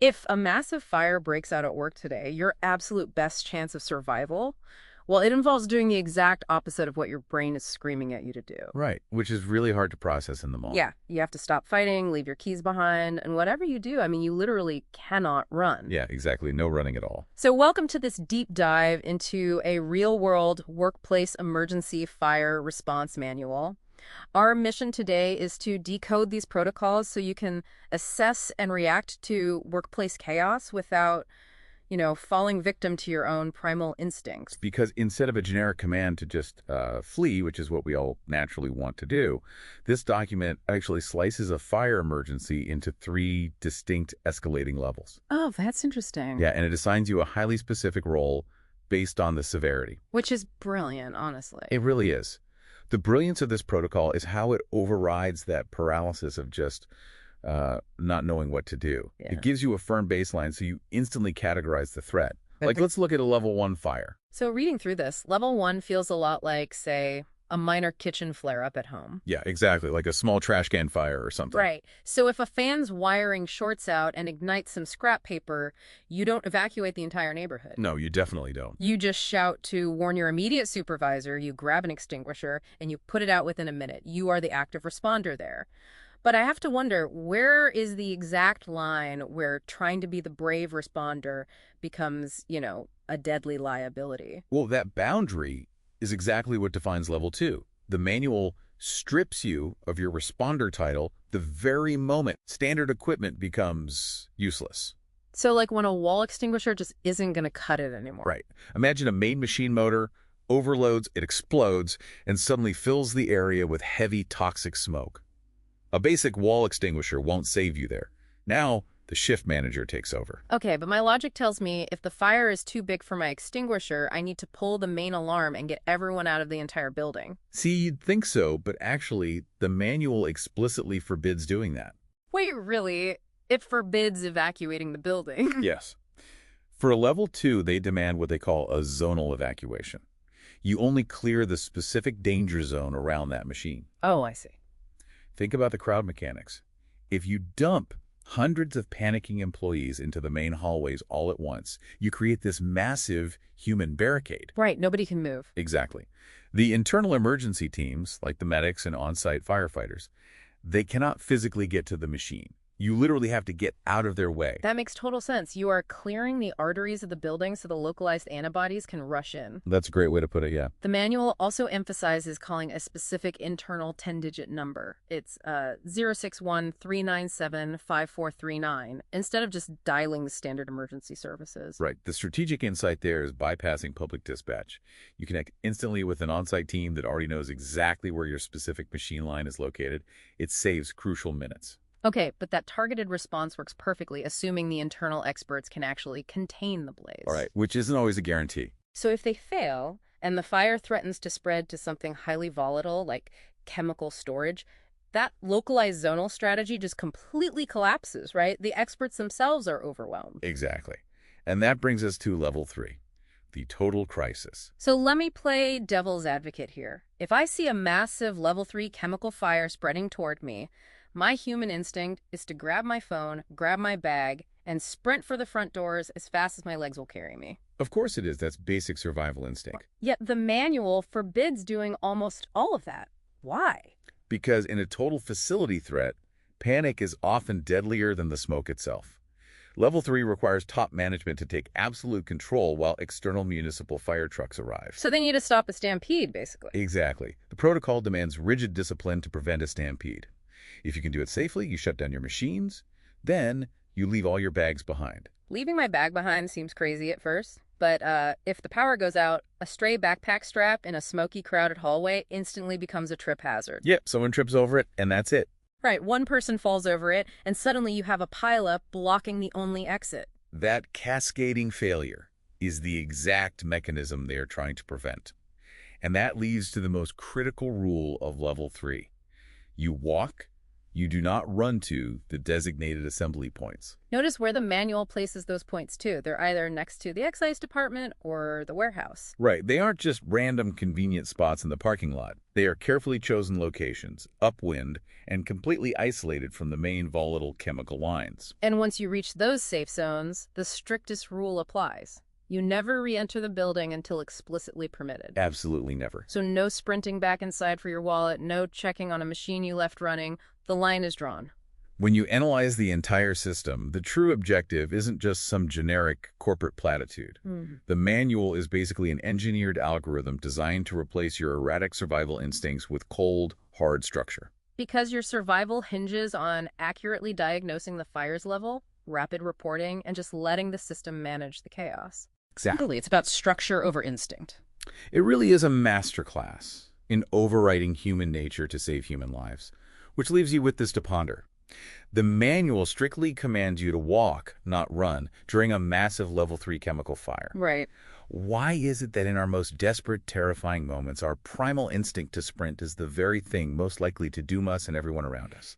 If a massive fire breaks out at work today, your absolute best chance of survival, well, it involves doing the exact opposite of what your brain is screaming at you to do. Right, which is really hard to process in the moment. Yeah, you have to stop fighting, leave your keys behind, and whatever you do, I mean, you literally cannot run. Yeah, exactly. No running at all. So, welcome to this deep dive into a real world workplace emergency fire response manual. Our mission today is to decode these protocols so you can assess and react to workplace chaos without, falling victim to your own primal instincts. Because instead of a generic command to just flee, which is what we all naturally want to do, this document actually slices a fire emergency into three distinct escalating levels. Oh, that's interesting. Yeah, and it assigns you a highly specific role based on the severity. Which is brilliant, honestly. It really is. The brilliance of this protocol is how it overrides that paralysis of just not knowing what to do. Yeah. It gives you a firm baseline so you instantly categorize the threat. Like, Okay. let's look at a level 1 fire. So, reading through this, level one feels a lot like, say, a minor kitchen flare up at home. Yeah, exactly, like a small trash can fire or something. Right. So if a fan's wiring shorts out and ignites some scrap paper, you don't evacuate the entire neighborhood. No, you definitely don't. You just shout to warn your immediate supervisor, you grab an extinguisher, and you put it out within a minute. You are the active responder there. But I have to wonder, where is the exact line where trying to be the brave responder becomes, a deadly liability? Well, that boundary is exactly what defines level 2. The manual strips you of your responder title the very moment standard equipment becomes useless. So like when a wall extinguisher just isn't going to cut it anymore. Right. Imagine a main machine motor overloads, it explodes, and suddenly fills the area with heavy toxic smoke. A basic wall extinguisher won't save you there. Now, the shift manager takes over. Okay, but my logic tells me if the fire is too big for my extinguisher, I need to pull the main alarm and get everyone out of the entire building. See, you'd think so, but actually, the manual explicitly forbids doing that. Wait, really? It forbids evacuating the building. Yes. For a level 2, they demand what they call a zonal evacuation. You only clear the specific danger zone around that machine. Oh, I see. Think about the crowd mechanics. If you dump hundreds of panicking employees into the main hallways all at once, you create this massive human barricade. Right, nobody can move. Exactly. The internal emergency teams, like the medics and on-site firefighters, they cannot physically get to the machine. You literally have to get out of their way. That makes total sense. You are clearing the arteries of the building so the localized antibodies can rush in. That's a great way to put it, yeah. The manual also emphasizes calling a specific internal 10-digit number. It's 061-397-5439, instead of just dialing the standard emergency services. Right. The strategic insight there is bypassing public dispatch. You connect instantly with an on-site team that already knows exactly where your specific machine line is located. It saves crucial minutes. Okay, but that targeted response works perfectly, assuming the internal experts can actually contain the blaze. All right, which isn't always a guarantee. So if they fail, and the fire threatens to spread to something highly volatile, like chemical storage, that localized zonal strategy just completely collapses, right? The experts themselves are overwhelmed. Exactly. And that brings us to level 3, the total crisis. So let me play devil's advocate here. If I see a massive level 3 chemical fire spreading toward me, my human instinct is to grab my phone, grab my bag, and sprint for the front doors as fast as my legs will carry me. Of course it is. That's basic survival instinct. Yet the manual forbids doing almost all of that. Why? Because in a total facility threat, panic is often deadlier than the smoke itself. Level 3 requires top management to take absolute control while external municipal fire trucks arrive. So they need to stop a stampede, basically. Exactly. The protocol demands rigid discipline to prevent a stampede. If you can do it safely, you shut down your machines. Then you leave all your bags behind. Leaving my bag behind seems crazy at first, but if the power goes out, a stray backpack strap in a smoky, crowded hallway instantly becomes a trip hazard. Yep, someone trips over it, and that's it. Right, one person falls over it, and suddenly you have a pileup blocking the only exit. That cascading failure is the exact mechanism they are trying to prevent. And that leads to the most critical rule of level 3. You walk, You do not run to the designated assembly points. Notice where the manual places those points too. They're either next to the excise department or the warehouse. Right, they aren't just random convenient spots in the parking lot. They are carefully chosen locations, upwind, and completely isolated from the main volatile chemical lines. And once you reach those safe zones, the strictest rule applies. You never re-enter the building until explicitly permitted. Absolutely never. So no sprinting back inside for your wallet, no checking on a machine you left running. The line is drawn. When you analyze the entire system, the true objective isn't just some generic corporate platitude. The manual is basically an engineered algorithm designed to replace your erratic survival instincts with cold, hard structure. Because your survival hinges on accurately diagnosing the fire's level, rapid reporting, and just letting the system manage the chaos. Exactly. It's about structure over instinct. It really is a masterclass in overriding human nature to save human lives, which leaves you with this to ponder. The manual strictly commands you to walk, not run, during a massive level 3 chemical fire. Right. Why is it that in our most desperate, terrifying moments, our primal instinct to sprint is the very thing most likely to doom us and everyone around us?